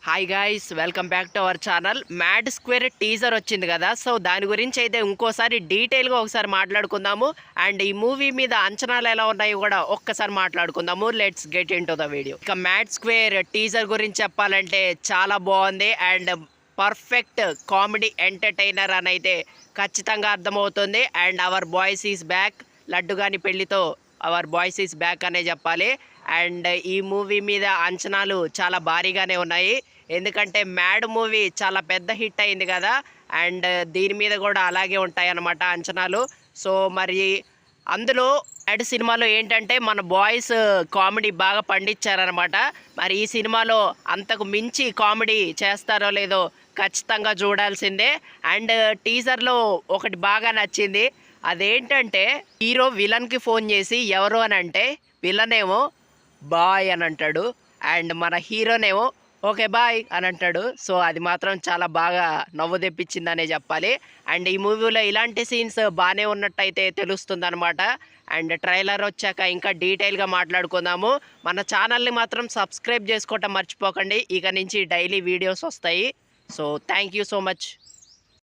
Hi guys, welcome back to our channel. Mad square teaser వచ్చింది కదా, so దాని గురించి అయితే ఇంకోసారి డీటెయిల్గా ఒకసారి మాట్లాడుకుందాము. అండ్ ఈ మూవీ మీద అంచనాలు ఎలా ఉన్నాయో కూడా ఒక్కసారి మాట్లాడుకుందాము. Let's get in to the video. ఇక మ్యాడ్ స్క్వేర్ టీజర్ గురించి చెప్పాలంటే చాలా బాగుంది అండ్ పర్ఫెక్ట్ కామెడీ ఎంటర్టైనర్ అని అయితే ఖచ్చితంగా అర్థమవుతుంది. And our boys is back, లడ్డుగాని పెళ్లితో అవర్ బాయ్స్ ఈజ్ బ్యాక్ అనే చెప్పాలి. అండ్ ఈ మూవీ మీద అంచనాలు చాలా భారీగానే ఉన్నాయి, ఎందుకంటే మ్యాడ్ మూవీ చాలా పెద్ద హిట్ అయింది కదా. అండ్ దీని మీద కూడా అలాగే ఉంటాయన్నమాట అంచనాలు. సో మరి అందులో మ్యాడ్ సినిమాలో ఏంటంటే మన బాయ్స్ కామెడీ బాగా పండించారనమాట. మరి ఈ సినిమాలో అంతకు మించి కామెడీ చేస్తారో లేదో ఖచ్చితంగా చూడాల్సిందే. అండ్ టీజర్లో ఒకటి బాగా నచ్చింది, అదేంటంటే హీరో విలన్కి ఫోన్ చేసి ఎవరు అని అంటే విలన్ ఏమో బాయ్ అని అంటాడు, అండ్ మన హీరోనేమో ఓకే బాయ్ అని అంటాడు. సో అది మాత్రం చాలా బాగా నవ్వు తెప్పించిందనే చెప్పాలి. అండ్ ఈ మూవీలో ఇలాంటి సీన్స్ బాగానే ఉన్నట్టయితే తెలుస్తుంది అనమాట. అండ్ ట్రైలర్ వచ్చాక ఇంకా డీటెయిల్గా మాట్లాడుకుందాము. మన ఛానల్ని మాత్రం సబ్స్క్రైబ్ చేసుకోవటం మర్చిపోకండి, ఇక నుంచి డైలీ వీడియోస్ వస్తాయి. So thank you so much.